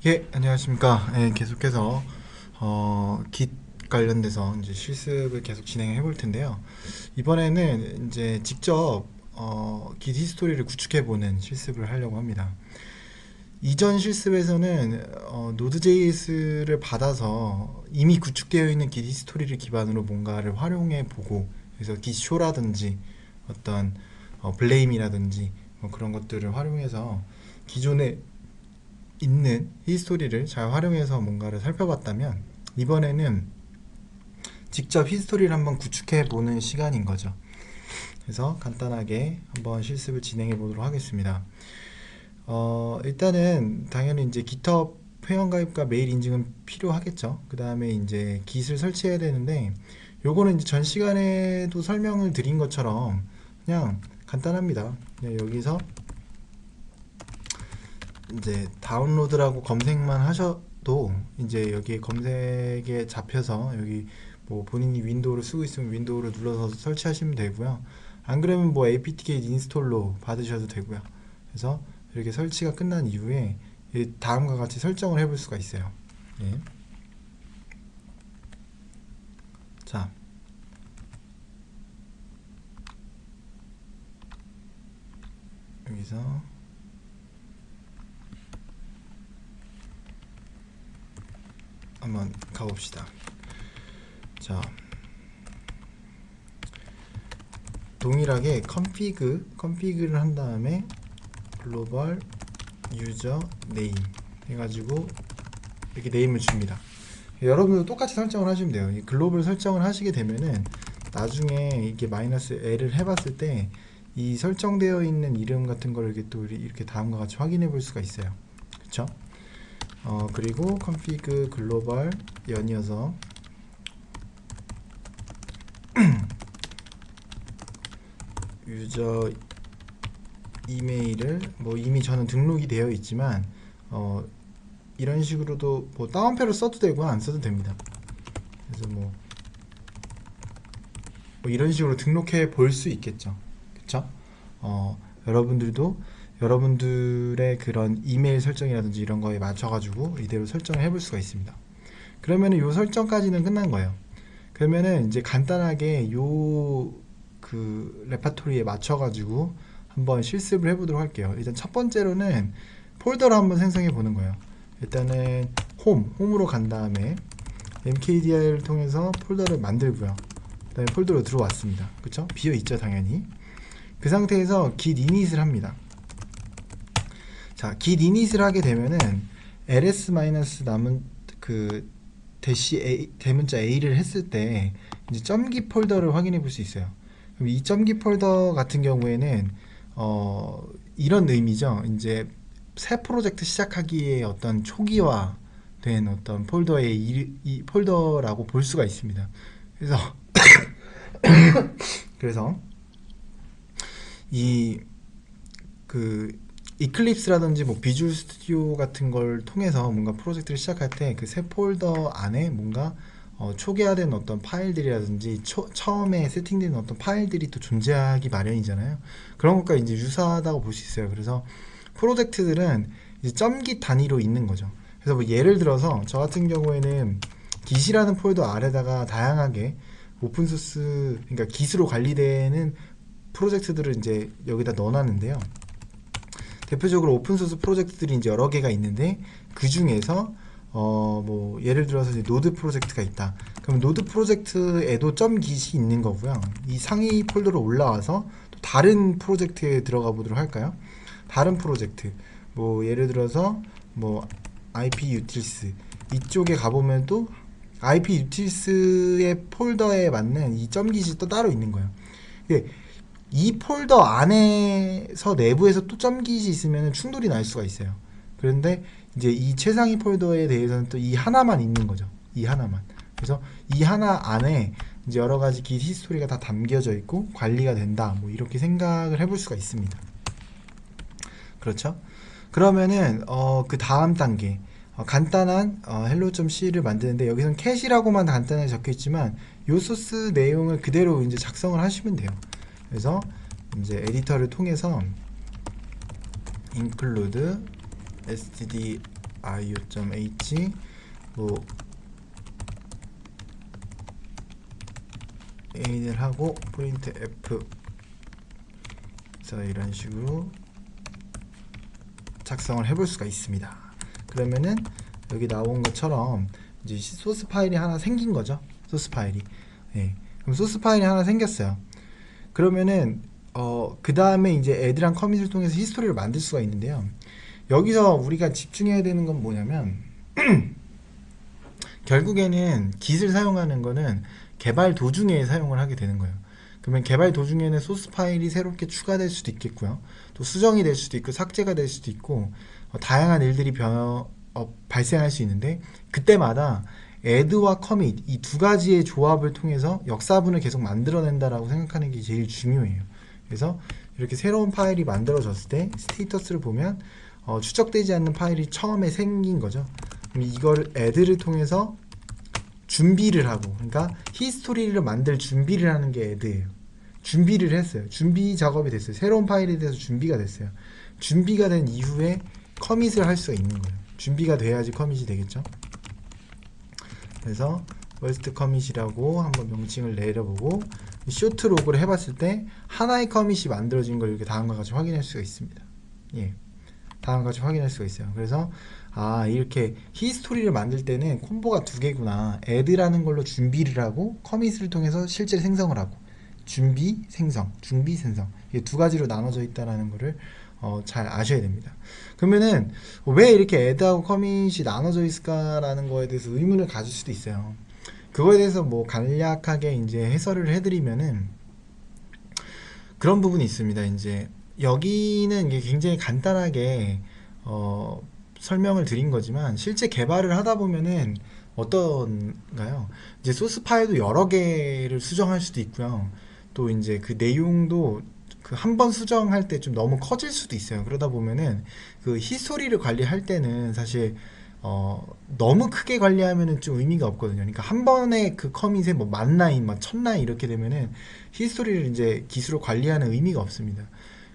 예, 안녕하십니까. 예, 계속해서 Git 관련돼서 이제 실습을 계속 진행해 볼 텐데요. 이번에는 이제 직접 Git 히스토리를 구축해 보는 실습을 하려고 합니다. 이전 실습에서는 Node.js를 받아서 이미 구축되어 있는 Git 히스토리를 기반으로 뭔가를 활용해 보고, 그래서 Git show라든지 어떤 블레임이라든지 뭐 그런 것들을 활용해서 기존에 있는 히스토리를 잘 활용해서 뭔가를 살펴봤다면, 이번에는 직접 히스토리를 한번 구축해 보는 시간인 거죠. 그래서 간단하게 한번 실습을 진행해 보도록 하겠습니다. 일단은 당연히 이제 GitHub 회원가입과 메일 인증은 필요하겠죠. 그 다음에 이제 Git을 설치해야 되는데, 요거는 이제 전 시간에도 설명을 드린 것처럼 그냥 간단합니다. 그냥 여기서 이제 다운로드라고 검색만 하셔도 이제 여기 검색에 잡혀서, 여기 뭐 본인이 윈도우를 쓰고 있으면 윈도우를 눌러서 설치하시면 되고요. 안 그러면 뭐 apt-get 인스톨로 받으셔도 되고요. 그래서 이렇게 설치가 끝난 이후에 다음과 같이 설정을 해볼 수가 있어요. 예. 자, 여기서 한번 가봅시다. 자, 동일하게 컨피그를 한 다음에 글로벌 유저 네임 해가지고 이렇게 네임을 줍니다. 여러분도 똑같이 설정을 하시면 돼요. 이 글로벌 설정을 하시게 되면은 나중에 이게 마이너스 L을 해봤을 때 이 설정되어 있는 이름 같은 걸 이렇게 또 이렇게 다음과 같이 확인해 볼 수가 있어요. 그쵸? 그리고 config 글로벌 연이어서 유저 이메일을 뭐 이미 저는 등록이 되어 있지만 이런 식으로도 뭐 다운표를 써도 되고 안 써도 됩니다. 그래서 뭐 이런 식으로 등록해 볼 수 있겠죠. 그쵸? 여러분들도 여러분들의 그런 이메일 설정이라든지 이런 거에 맞춰가지고 이대로 설정을 해볼 수가 있습니다. 그러면은 요 설정까지는 끝난 거예요. 그러면은 이제 간단하게 요 그 레파토리에 맞춰가지고 한번 실습을 해보도록 할게요. 일단 첫 번째로는 폴더를 한번 생성해 보는 거예요. 일단은 홈으로 간 다음에 mkdir을 통해서 폴더를 만들고요. 그 다음에 폴더로 들어왔습니다. 그쵸? 비어있죠 당연히. 그 상태에서 git init을 합니다. 자, git init을 하게 되면은 ls 남은 그 대시 a, 대문자 a를 했을 때 이제 점기 폴더를 확인해 볼 수 있어요. 그럼 이 점기 폴더 같은 경우에는 이런 의미죠. 이제 새 프로젝트 시작하기에 어떤 초기화된 어떤 폴더의 이 폴더라고 볼 수가 있습니다. 그래서 이 그 이클립스라든지 뭐 비주얼 스튜디오 같은 걸 통해서 뭔가 프로젝트를 시작할 때 그 새 폴더 안에 뭔가 초기화된 어떤 파일들이라든지 처음에 세팅된 어떤 파일들이 또 존재하기 마련이잖아요. 그런 것과 이제 유사하다고 볼 수 있어요. 그래서 프로젝트들은 이제 점깃 단위로 있는 거죠. 그래서 뭐 예를 들어서 저 같은 경우에는 git이라는 폴더 아래다가 다양하게 오픈소스, 그러니까 git으로 관리되는 프로젝트들을 이제 여기다 넣어놨는데요. 대표적으로 오픈소스 프로젝트들이 이제 여러 개가 있는데, 그 중에서 뭐 예를 들어서 이제 노드 프로젝트가 있다. 그럼 노드 프로젝트에도 .git이 있는 거고요. 이 상위 폴더로 올라와서 또 다른 프로젝트에 들어가 보도록 할까요? 다른 프로젝트, 뭐 예를 들어서 뭐 IP utils 이쪽에 가보면 또 IP utils의 폴더에 맞는 이 .git이 또 따로 있는 거예요. 근데 이 폴더 안에서 내부에서 또 .git이 있으면 충돌이 날 수가 있어요. 그런데 이제 이 최상위 폴더에 대해서는 또 이 하나만 있는 거죠. 이 하나만. 그래서 이 하나 안에 이제 여러 가지 git 히스토리가 다 담겨져 있고 관리가 된다. 뭐 이렇게 생각을 해볼 수가 있습니다. 그렇죠? 그러면은 그 다음 단계 간단한 hello.c를 만드는데, 여기선 캐시라고만 간단하게 적혀 있지만 요 소스 내용을 그대로 이제 작성을 하시면 돼요. 그래서 이제 에디터를 통해서 include stdio io.h 뭐 a를 하고 프린트 f 자 이런 식으로 작성을 해볼 수가 있습니다. 그러면은 여기 나온 것처럼 이제 소스 파일이 하나 생긴 거죠. 소스 파일이. 예. 그럼 소스 파일이 하나 생겼어요. 그러면은 그 다음에 이제 애드랑 커밋을 통해서 히스토리를 만들 수가 있는데요. 여기서 우리가 집중해야 되는 건 뭐냐면 결국에는 Git을 사용하는 거는 개발 도중에 사용을 하게 되는 거예요. 그러면 개발 도중에는 소스 파일이 새롭게 추가될 수도 있겠고요. 또 수정이 될 수도 있고 삭제가 될 수도 있고 다양한 일들이 발생할 수 있는데 그때마다 add와 commit 이 두 가지의 조합을 통해서 역사분을 계속 만들어낸다라고 생각하는 게 제일 중요해요. 그래서 이렇게 새로운 파일이 만들어졌을 때 스테이터스를 보면 추적되지 않는 파일이 처음에 생긴 거죠. 그럼 이거를 add를 통해서 준비를 하고, 그러니까 히스토리를 만들 준비를 하는 게 add예요. 준비를 했어요. 준비 작업이 됐어요. 새로운 파일에 대해서 준비가 됐어요. 준비가 된 이후에 커밋을 할 수가 있는 거예요. 준비가 돼야지 커밋이 되겠죠. 그래서 worst commit이라고 한번 명칭을 내려보고 쇼트 로그를 해봤을 때 하나의 커밋이 만들어진 걸 이렇게 다음과 같이 확인할 수가 있습니다. 예, 다음과 같이 확인할 수가 있어요. 그래서 이렇게 히스토리를 만들 때는 콤보가 두 개구나. add라는 걸로 준비를 하고 커밋을 통해서 실제 생성을 하고 준비, 생성, 준비, 생성 이게 두 가지로 나눠져 있다는 거를 잘 아셔야 됩니다. 그러면은 왜 이렇게 add하고 commit이 나눠져 있을까라는 거에 대해서 의문을 가질 수도 있어요. 그거에 대해서 뭐 간략하게 이제 해설을 해드리면은 그런 부분이 있습니다. 이제 여기는 이게 굉장히 간단하게 설명을 드린 거지만 실제 개발을 하다 보면은 어떤가요? 이제 소스 파일도 여러 개를 수정할 수도 있고요. 또 이제 그 내용도 그 한 번 수정할 때 좀 너무 커질 수도 있어요. 그러다 보면은 그 히스토리를 관리할 때는 사실 너무 크게 관리하면은 좀 의미가 없거든요. 그러니까 한 번에 그 커밋에 뭐 만 라인, 막 천 라인 이렇게 되면은 히스토리를 이제 기수로 관리하는 의미가 없습니다.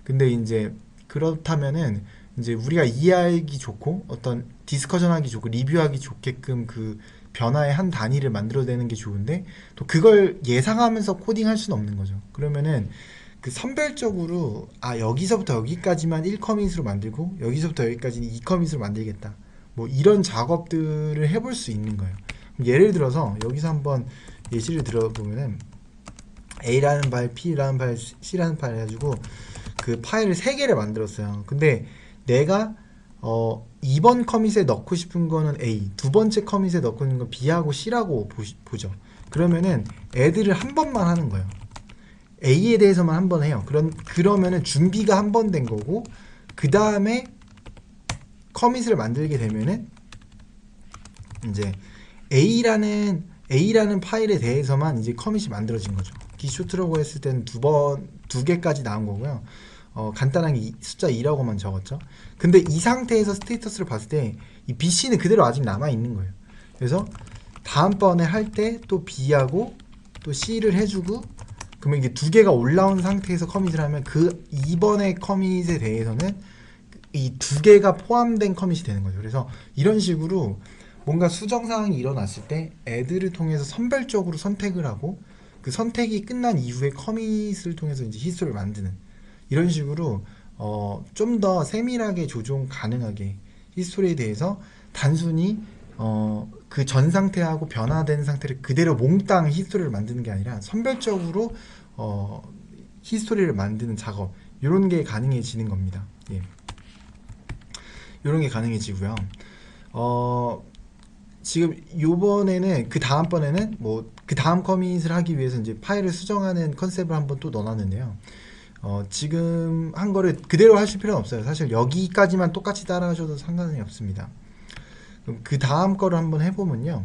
근데 이제 그렇다면은 이제 우리가 이해하기 좋고 어떤 디스커션하기 좋고 리뷰하기 좋게끔 그 변화의 한 단위를 만들어내는 게 좋은데 또 그걸 예상하면서 코딩할 수는 없는 거죠. 그러면은 그 선별적으로 여기서부터 여기까지만 1커밋으로 만들고 여기서부터 여기까지는 2커밋으로 만들겠다. 뭐 이런 작업들을 해볼 수 있는 거예요. 예를 들어서 여기서 한번 예시를 들어보면은 A라는 파일, B라는 파일, C라는 파일 해가지고 그 파일을 3개를 만들었어요. 근데 내가 2번 커밋에 넣고 싶은 거는 A, 두 번째 커밋에 넣고 있는 건 B하고 C라고 보죠. 그러면은 add를 한 번만 하는 거예요. A에 대해서만 한 번 해요. 그러면은 준비가 한 번 된 거고 그 다음에 커밋을 만들게 되면은 이제 A라는 파일에 대해서만 이제 커밋이 만들어진 거죠. 기쇼트라고 했을 때는 두 개까지 나온 거고요. 간단하게 숫자 2라고만 적었죠. 근데 이 상태에서 스테이터스를 봤을 때 이 BC는 그대로 아직 남아 있는 거예요. 그래서 다음번에 할 때 또 B하고 또 C를 해주고 그러면 이게 두 개가 올라온 상태에서 커밋을 하면 그 이번의 커밋에 대해서는 이 두 개가 포함된 커밋이 되는 거죠. 그래서 이런 식으로 뭔가 수정 사항이 일어났을 때 add를 통해서 선별적으로 선택을 하고 그 선택이 끝난 이후에 커밋을 통해서 이제 히스토리를 만드는 이런 식으로 좀 더 세밀하게 조정 가능하게 히스토리에 대해서 단순히 그 전 상태하고 변화된 상태를 그대로 몽땅 히스토리를 만드는 게 아니라 선별적으로 히스토리를 만드는 작업 이런 게 가능해지는 겁니다. 예. 이런 게 가능해지고요. 지금 요번에는 그 다음번에는 뭐 그 다음 커밋을 하기 위해서 이제 파일을 수정하는 컨셉을 한번 또 넣어놨는데요. 지금 한 거를 그대로 하실 필요는 없어요. 사실 여기까지만 똑같이 따라하셔도 상관이 없습니다. 그럼 그 다음 거를 한번 해보면요.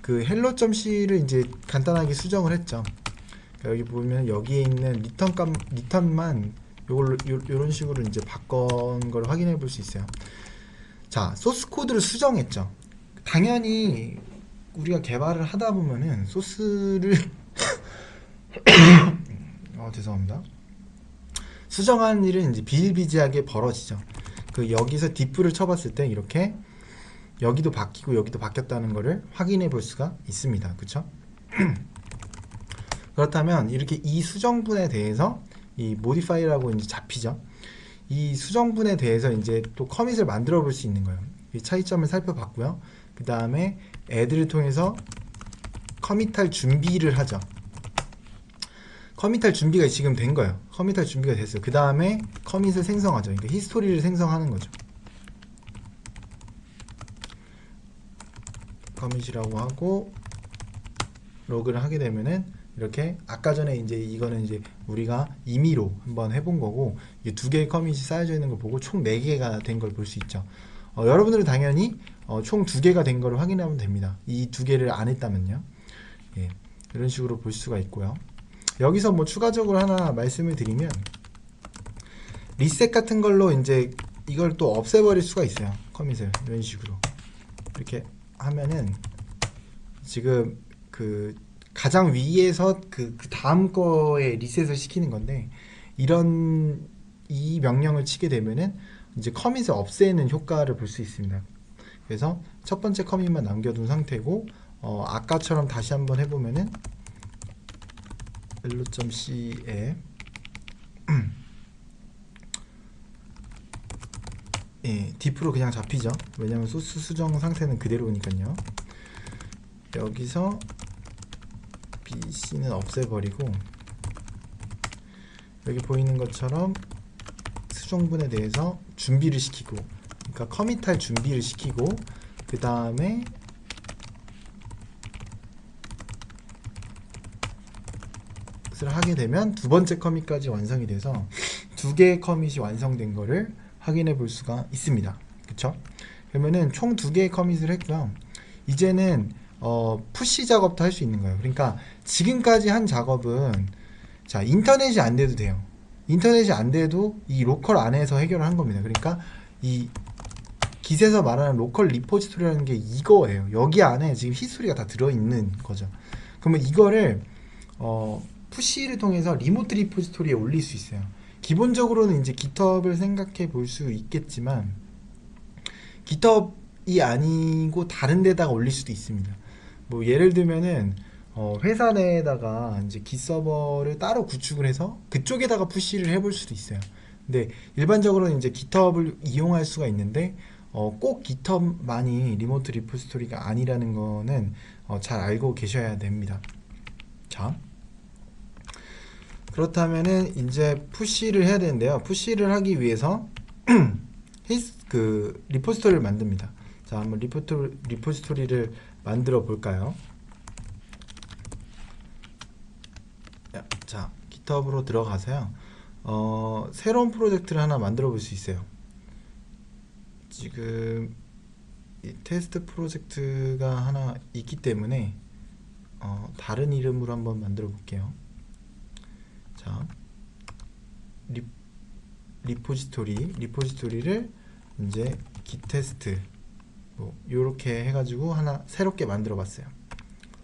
그 hello.c를 이제 간단하게 수정을 했죠. 여기 보면 여기에 있는 리턴만 요런 식으로 이제 바꾼 걸 확인해 볼 수 있어요. 자, 소스 코드를 수정했죠. 당연히 우리가 개발을 하다 보면은 소스를 죄송합니다. 수정하는 일은 이제 비일비재하게 벌어지죠. 그 여기서 diff를 쳐봤을 때 이렇게 여기도 바뀌고 여기도 바뀌었다는 거를 확인해 볼 수가 있습니다. 그쵸? 그렇다면 이렇게 이 수정분에 대해서 이 modify라고 이제 잡히죠. 이 수정분에 대해서 이제 또 커밋을 만들어 볼 수 있는 거예요. 이 차이점을 살펴봤고요. 그 다음에 add를 통해서 커밋할 준비를 하죠. 커밋할 준비가 지금 된 거예요. 커밋할 준비가 됐어요. 그 다음에 커밋을 생성하죠. 그러니까 히스토리를 생성하는 거죠. 커밋이라고 하고 로그를 하게 되면은 이렇게 아까 전에 이제 이거는 이제 우리가 임의로 한번 해본 거고 이 두 개의 커밋이 쌓여져 있는 걸 보고 총 4개가 된 걸 볼 수 있죠. 여러분들은 당연히 총 2개가 된 걸 확인하면 됩니다. 이 2개를 안 했다면요. 예, 이런 식으로 볼 수가 있고요. 여기서 뭐 추가적으로 하나 말씀을 드리면 리셋 같은 걸로 이제 이걸 또 없애버릴 수가 있어요. 커밋을 이런 식으로 이렇게 하면은 지금 그 가장 위에서 그 다음 거에 리셋을 시키는 건데 이 명령을 치게 되면은 이제 커밋을 없애는 효과를 볼 수 있습니다. 그래서 첫 번째 커밋만 남겨둔 상태고 아까처럼 다시 한번 해보면은 hello.c에 예, diff로 그냥 잡히죠. 왜냐면 소스 수정 상태는 그대로니까요. 여기서 BC는 없애버리고 여기 보이는 것처럼 수정분에 대해서 준비를 시키고 그러니까 커밋할 준비를 시키고 그 다음에 를 하게 되면 두 번째 커밋까지 완성이 돼서 2개의 커밋이 완성된 거를 확인해 볼 수가 있습니다. 그쵸? 그러면은 총 2개의 커밋을 했고요. 이제는 푸시 작업도 할 수 있는 거예요. 그러니까 지금까지 한 작업은 자 인터넷이 안 돼도 돼요. 인터넷이 안 돼도 이 로컬 안에서 해결을 한 겁니다. 그러니까 이 깃에서 말하는 로컬 리포지토리라는 게 이거예요. 여기 안에 지금 히스토리가 다 들어있는 거죠. 그러면 이거를 푸시를 통해서 리모트 리포지토리에 올릴 수 있어요. 기본적으로는 이제 GitHub을 생각해 볼 수 있겠지만 GitHub이 아니고 다른 데다가 올릴 수도 있습니다. 뭐 예를 들면은 회사 내에다가 이제 Git 서버를 따로 구축을 해서 그쪽에다가 푸시를 해볼 수도 있어요. 근데 일반적으로는 이제 GitHub을 이용할 수가 있는데 꼭 GitHub만이 리모트 리포지토리가 아니라는 거는 잘 알고 계셔야 됩니다. 자, 그렇다면은 이제 푸시를 해야 되는데요. 푸시를 하기 위해서 그 리포지토리를 만듭니다. 자, 한번 리포지토리를 만들어 볼까요? 자, GitHub으로 들어가서요. 새로운 프로젝트를 하나 만들어 볼 수 있어요. 지금 이 테스트 프로젝트가 하나 있기 때문에 다른 이름으로 한번 만들어 볼게요. 자, 리포지토리를 이제 git 테스트 뭐 요렇게 해가지고 하나 새롭게 만들어 봤어요.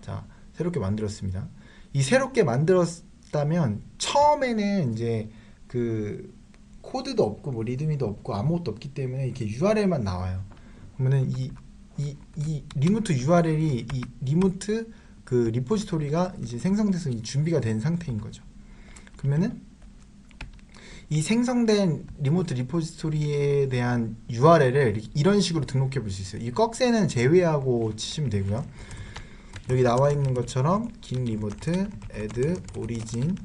자, 새롭게 만들었습니다. 이 새롭게 만들었다면 처음에는 이제 그 코드도 없고 뭐 리드미도 없고 아무것도 없기 때문에 이렇게 URL만 나와요. 그러면은 이 리모트 URL이 이 리모트 그 리포지토리가 이제 생성돼서 준비가 된 상태인 거죠. 그러면은 이 생성된 리모트 리포지토리에 대한 URL을 이런 식으로 등록해 볼 수 있어요. 이 꺽쇠는 제외하고 치시면 되고요. 여기 나와 있는 것처럼 git remote add origin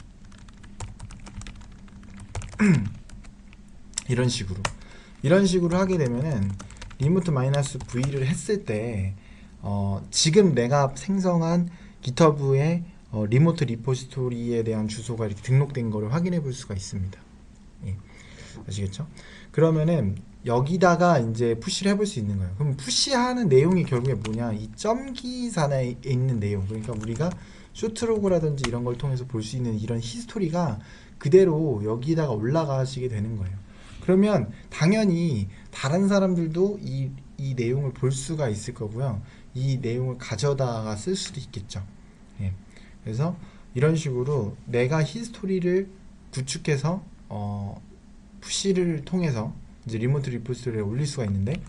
이런 식으로 하게 되면은 리모트 -v를 했을 때 지금 내가 생성한 GitHub의 리모트 리포지토리에 대한 주소가 이렇게 등록된 거를 확인해 볼 수가 있습니다. 예, 아시겠죠? 그러면은 여기다가 이제 푸시를 해볼 수 있는 거예요. 그럼 푸시하는 내용이 결국에 뭐냐? 이 점기산에 있는 내용. 그러니까 우리가 쇼트로그라든지 이런 걸 통해서 볼 수 있는 이런 히스토리가 그대로 여기다가 올라가시게 되는 거예요. 그러면 당연히 다른 사람들도 이 내용을 볼 수가 있을 거고요. 이 내용을 가져다가 쓸 수도 있겠죠. 예. 그래서 이런 식으로 내가 히스토리를 구축해서 푸시를 통해서 이제 리모트 리포지토리에 올릴 수가 있는데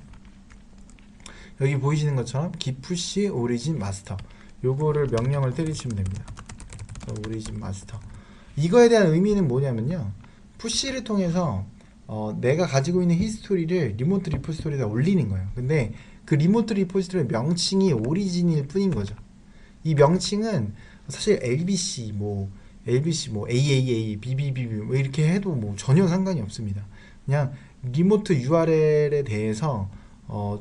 여기 보이시는 것처럼 git push origin master 요거를 명령을 때리시면 됩니다. origin master 이거에 대한 의미는 뭐냐면요, 푸시를 통해서 내가 가지고 있는 히스토리를 리모트 리포지토리에다 올리는 거예요. 근데 그 리모트 리포지토리 명칭이 오리진일 뿐인 거죠. 이 명칭은 사실 LBC 뭐 AAA, BBB 뭐 이렇게 해도 뭐 전혀 상관이 없습니다. 그냥 리모트 URL에 대해서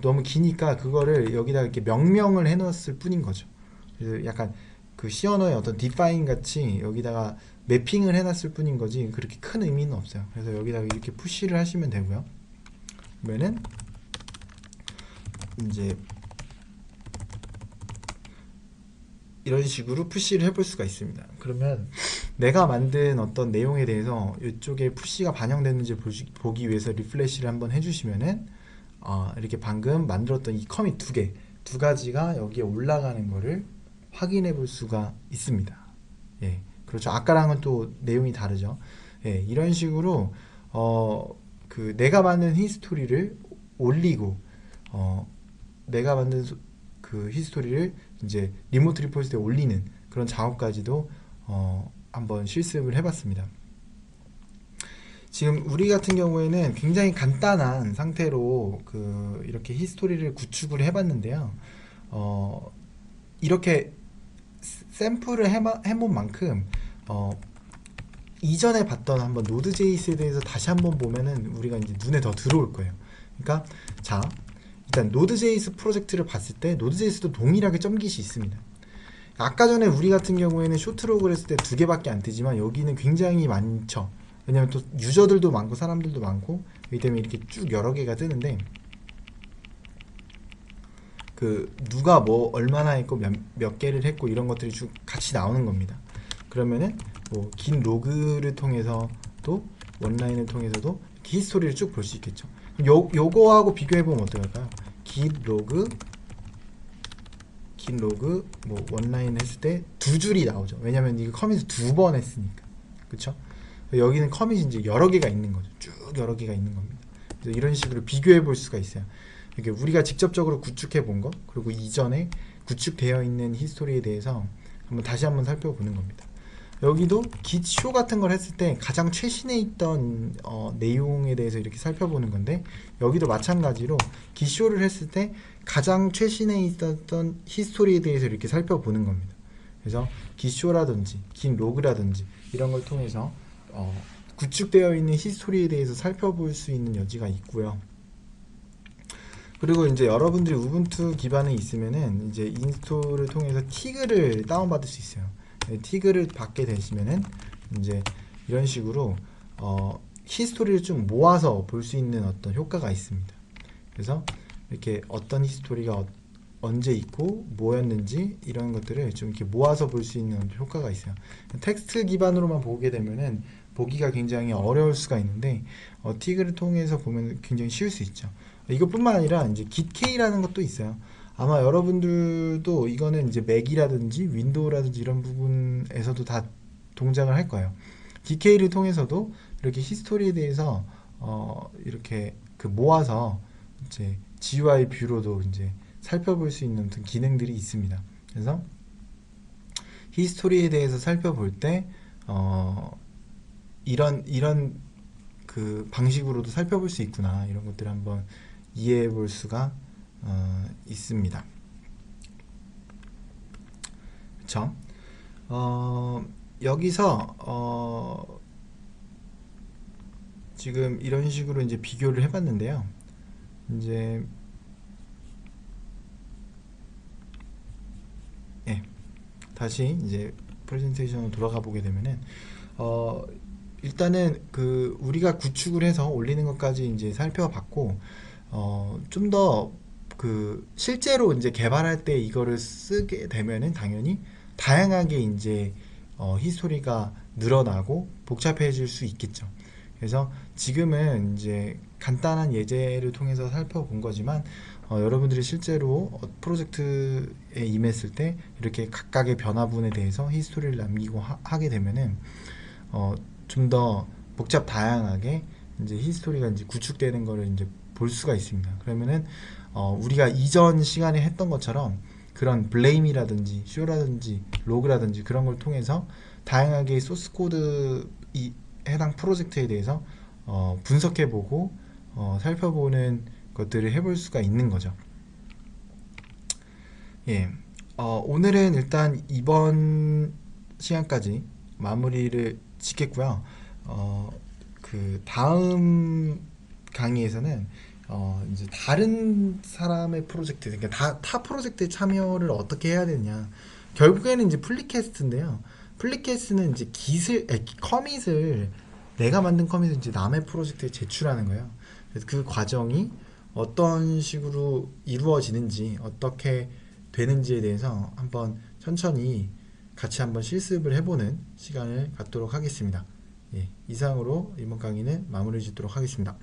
너무 기니까 그거를 여기다 이렇게 명명을 해놨을 뿐인 거죠. 그래서 약간 그 C 언어의 어떤 define 같이 여기다가 매핑을 해놨을 뿐인 거지 그렇게 큰 의미는 없어요. 그래서 여기다가 이렇게 푸시를 하시면 되고요. 그러면은 이제 이런 식으로 푸시를 해볼 수가 있습니다. 그러면 내가 만든 어떤 내용에 대해서 이쪽에 푸시가 반영됐는지 보기 위해서 리플레시를 한번 해주시면은 이렇게 방금 만들었던 이 커밋 두 가지가 여기에 올라가는 거를 확인해 볼 수가 있습니다. 예, 그렇죠. 아까랑은 또 내용이 다르죠. 예, 이런 식으로 그 내가 만든 히스토리를 올리고 내가 만든 그 히스토리를 이제 리모트 리포지터리에 올리는 그런 작업까지도 한번 실습을 해봤습니다. 지금 우리 같은 경우에는 굉장히 간단한 상태로 이렇게 히스토리를 구축을 해봤는데요. 이렇게 샘플을 해본 만큼 이전에 봤던 한번 노드.js에 대해서 다시 한번 보면은 우리가 이제 눈에 더 들어올 거예요. 그러니까 자, 일단 노드.js 프로젝트를 봤을 때 노드.js도 동일하게 점깃이 있습니다. 아까 전에 우리 같은 경우에는 쇼트로그를 했을 때 2개밖에 안 뜨지만 여기는 굉장히 많죠. 왜냐면 또 유저들도 많고 사람들도 많고 그렇기 때문에 이렇게 쭉 여러 개가 뜨는데 누가 뭐 얼마나 했고 몇 개를 했고 이런 것들이 쭉 같이 나오는 겁니다. 그러면은 뭐 긴 로그를 통해서도 원라인을 통해서도 히스토리를 쭉 볼 수 있겠죠. 요거하고 비교해보면 어떨까요? 긴 로그 뭐 원라인 했을 때 2줄이 나오죠. 왜냐면 이거 커밋을 2번 했으니까. 그쵸? 여기는 커밋이 이제 여러 개가 있는 거죠. 쭉 여러 개가 있는 겁니다. 그래서 이런 식으로 비교해 볼 수가 있어요. 이렇게 우리가 직접적으로 구축해 본 거, 그리고 이전에 구축되어 있는 히스토리에 대해서 다시 한번 살펴보는 겁니다. 여기도 git show 같은 걸 했을 때 가장 최신에 있던 내용에 대해서 이렇게 살펴보는 건데, 여기도 마찬가지로 git show를 했을 때 가장 최신에 있었던 히스토리에 대해서 이렇게 살펴보는 겁니다. 그래서 git show라든지 git log라든지 이런 걸 통해서 구축되어 있는 히스토리에 대해서 살펴볼 수 있는 여지가 있고요. 그리고 이제 여러분들이 우분투 기반에 있으면은 이제 인스톨을 통해서 티그를 다운받을 수 있어요. 티그를 받게 되시면은 이제 이런 식으로 히스토리를 좀 모아서 볼 수 있는 어떤 효과가 있습니다. 그래서 이렇게 어떤 히스토리가 언제 있고 뭐였는지 이런 것들을 좀 이렇게 모아서 볼 수 있는 효과가 있어요. 텍스트 기반으로만 보게 되면은 보기가 굉장히 어려울 수가 있는데 티그를 통해서 보면 굉장히 쉬울 수 있죠. 이것뿐만 아니라 이제 gitK라는 것도 있어요. 아마 여러분들도 이거는 이제 맥이라든지 윈도우라든지 이런 부분에서도 다 동작을 할 거예요. gitK를 통해서도 이렇게 히스토리에 대해서 이렇게 모아서 이제 GUI 뷰로도 이제 살펴볼 수 있는 어떤 기능들이 있습니다. 그래서 히스토리에 대해서 살펴볼 때 이런 그 방식으로도 살펴볼 수 있구나, 이런 것들을 한번 이해해 볼 수가 있습니다. 그쵸? 여기서 지금 이런 식으로 이제 비교를 해봤는데요. 이제 다시 이제 프레젠테이션으로 돌아가 보게 되면은 일단은 우리가 구축을 해서 올리는 것까지 이제 살펴봤고, 좀 더 실제로 이제 개발할 때 이거를 쓰게 되면은 당연히 다양하게 이제 히스토리가 늘어나고 복잡해질 수 있겠죠. 그래서 지금은 이제 간단한 예제를 통해서 살펴본 거지만 여러분들이 실제로 프로젝트에 임했을 때 이렇게 각각의 변화분에 대해서 히스토리를 남기고 하게 되면은 좀 더 복잡 다양하게 이제 히스토리가 이제 구축되는 거를 이제 볼 수가 있습니다. 그러면은 우리가 이전 시간에 했던 것처럼 그런 블레임이라든지 쇼라든지 로그라든지 그런 걸 통해서 다양하게 소스 코드 이 해당 프로젝트에 대해서 분석해보고 살펴보는 것들을 해볼 수가 있는 거죠. 예, 오늘은 일단 이번 시간까지 마무리를 짓겠고요. 그 다음 강의에서는 이제 다른 사람의 프로젝트, 그러니까 타 프로젝트에 참여를 어떻게 해야 되느냐. 결국에는 이제 플리캐스트인데요. 플리캐스트는 이제 커밋을 내가 만든 커밋을 이제 남의 프로젝트에 제출하는 거예요. 그래서 그 과정이 어떤 식으로 이루어지는지, 어떻게 되는지에 대해서 한번 천천히 같이 한번 실습을 해보는 시간을 갖도록 하겠습니다. 예, 이상으로 이번 강의는 마무리 짓도록 하겠습니다.